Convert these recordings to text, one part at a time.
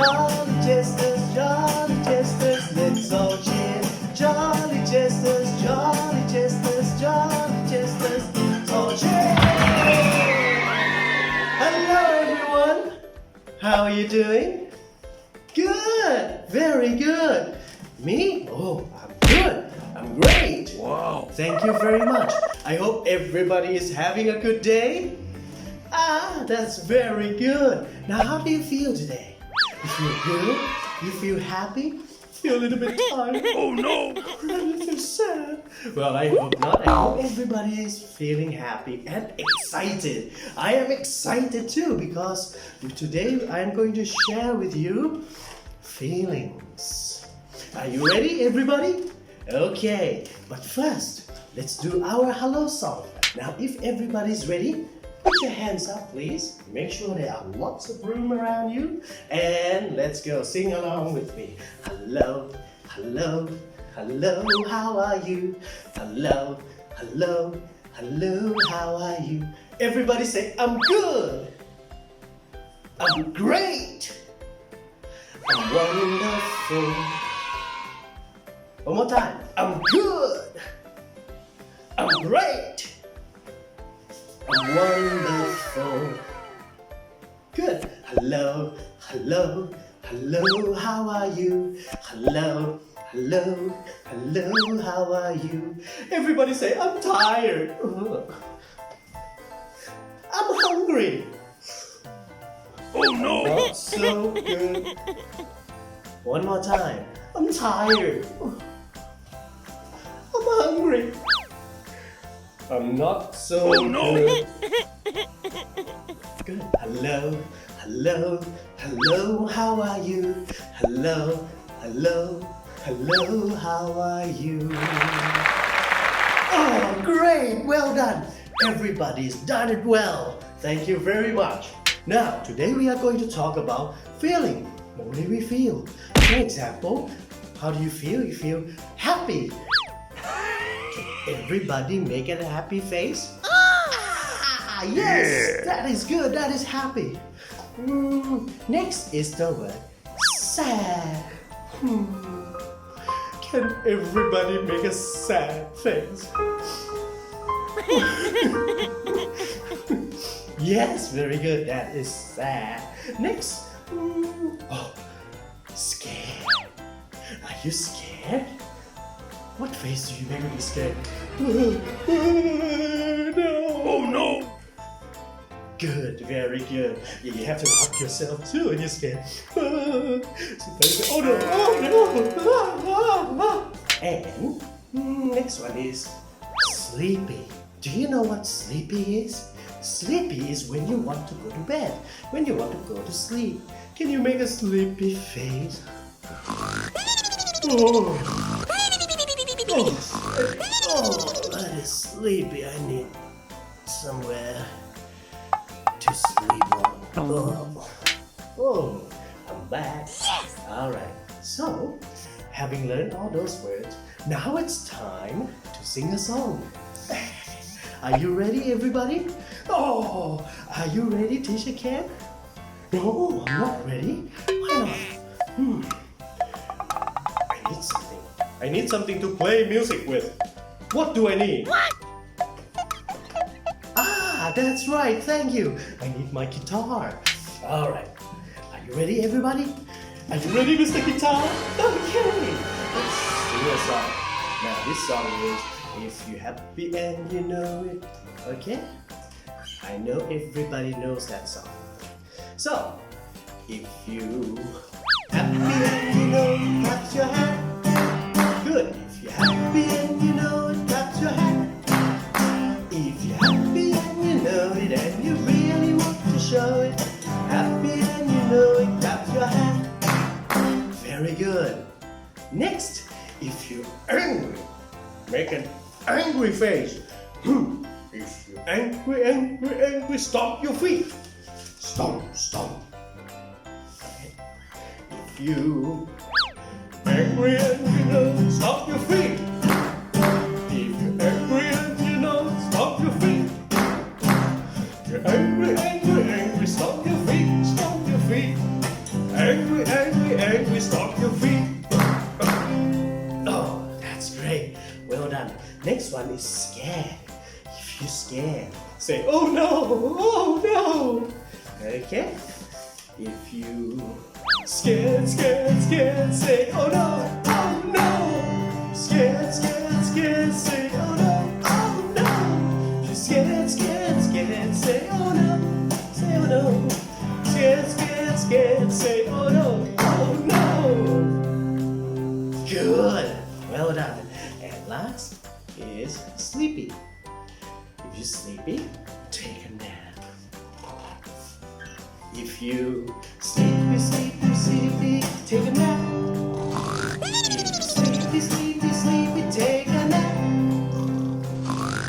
Jolly jesters, jolly jesters, let's all cheer. Jolly jesters, jolly jesters, jolly jesters, let's all cheer. Hello everyone. How are you doing? Good, very good. Me? Oh, I'm good. I'm great. Wow. Thank you very much. I hope everybody is having a good day. That's very good. Now, how do you feel today? You feel good? You feel happy? Feel a little bit tired? Oh no. A little sad? Well, I hope not. I hope everybody is feeling happy and excited. I am excited too because today I am going to share with you feelings. Are you ready, everybody? Okay, but first, let's do our hello song. Now, if everybody's ready, put your hands up, please. Make sure there are lots of room around you. And let's go sing along with me. Hello, hello, hello, how are you? Hello, hello, hello, how are you? Everybody say, I'm good. I'm great. I'm wonderful. One more time. I'm good. I'm great. I'm wonderful. Good. Hello, hello, hello, how are you? Hello, hello, hello, how are you? Everybody say, I'm tired. I'm hungry. Oh no. Not so good. One more time. I'm tired. I'm hungry. I'm not so Oh, no. good. Good. Hello, hello, hello, how are you? Hello, hello, hello, how are you? Oh, great, well done. Everybody's done it well. Thank you very much. Now, today we are going to talk about feeling. What do we feel? For example, how do you feel? You feel happy. Everybody make a happy face. Yes, Yeah. that is good. That is happy. Next is the word sad. Can everybody make a sad face? Yes, very good. That is sad. Next, scared. Are you scared? What face do you make when you're scared? No. Oh no. Good, very good. Yeah, you have to hug yourself too when you're scared. Oh no, oh no. And next one is sleepy. Do you know what sleepy is? Sleepy is when you want to go to bed, when you want to go to sleep. Can you make a sleepy face? That is sleepy. I need somewhere to sleep on. I'm back. Alright, so having learned all those words, now it's time to sing a song. Are you ready, everybody? Oh, are you ready, Teacher Ken? No, I'm not ready. Why not? I need something to play music with. What do I need? What? That's right, thank you. I need my guitar. Alright, are you ready, everybody? Are you ready, Mr. Guitar? Okay, let's sing a song. Now, this song is If You Happy and You Know It. Okay? I know everybody knows that song. So, if you happy and you know it, clap your hand. Good. If you're happy and you know it, clap your hand. If you're happy and you know it and you really want to show it, happy and you know it, clap your hand. Very good. Next, if you're angry, make an angry face. If you're angry, stomp your feet. Stomp, stomp. If you angry and you know, stomp your feet. If you're angry and you know, stomp your feet. If you're angry, stomp your feet, stomp your feet. Angry, done. Next one is scared. If you're scared, say, oh no, oh no. Okay? If you scared, say, oh no, oh no. Scared, say, oh no, oh no. If you're scared, say, oh no, say, oh no. Scared, say, oh no, oh no. Good, well done. And last is sleepy. If you're sleepy, take a nap. If you sleepy, take a nap. If you sleepy, take a nap.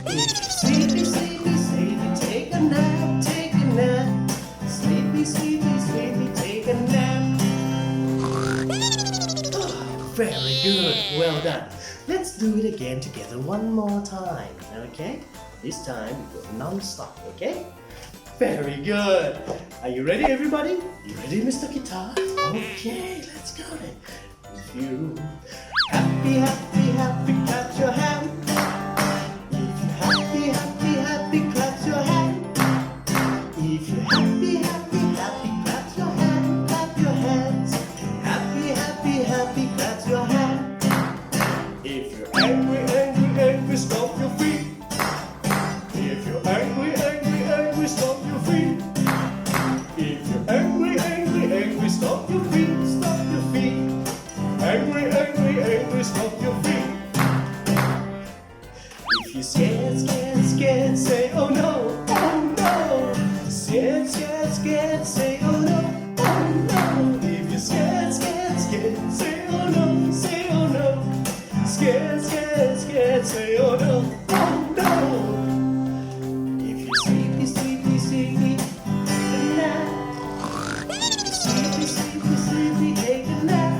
If you sleepy, take a nap, take a nap. Sleepy, take a nap. Very good, well done. Let's do it again together one more time, okay? This time we go non-stop, okay? Very good. Are you ready, everybody? You ready, Mr. Guitar? Okay, let's go then. If you happy, clap your hand. If you happy, clap your hand. If you happy, clap your hand, clap your hands. Happy, clap your hand. If you're angry, stomp your feet. If you're angry, stomp your feet. If you're angry, stomp your feet, stomp your feet. Angry, stomp your feet. If you're scared, say oh no, oh no. Scared, say oh no, oh no. If you're scared, say oh no, say oh no. Scared, say oh no, oh no. If you're sleepy, take a nap. If you're sleepy, take a nap.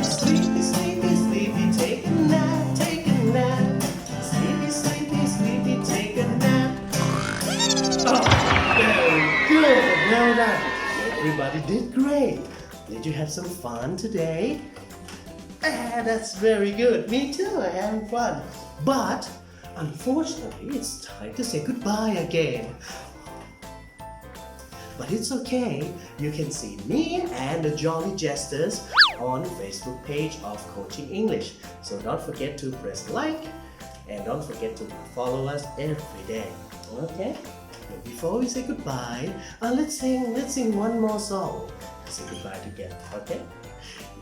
Sleepy, take a nap, take a nap. Sleepy, take a nap. Oh, very good, well done. Everybody did great. Did you have some fun today? That's very good. Me too, I had fun. But unfortunately, it's time to say goodbye again. But it's okay. You can see me and the Jolly Jesters on Facebook page of Coaching English. So don't forget to press like and don't forget to follow us every day. Okay? But before we say goodbye, let's sing one more song. Say goodbye together. Okay?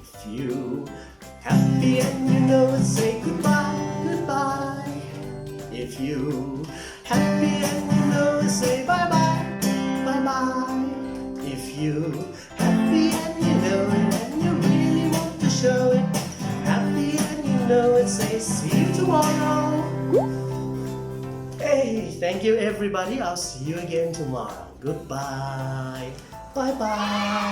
If you happy and you know it, say goodbye, goodbye. If you happy and you know it, say bye bye, bye bye. If you happy and you know it and you really want to show it, happy and you know it, say see you tomorrow. Hey, thank you everybody. I'll see you again tomorrow. Goodbye. Bye bye.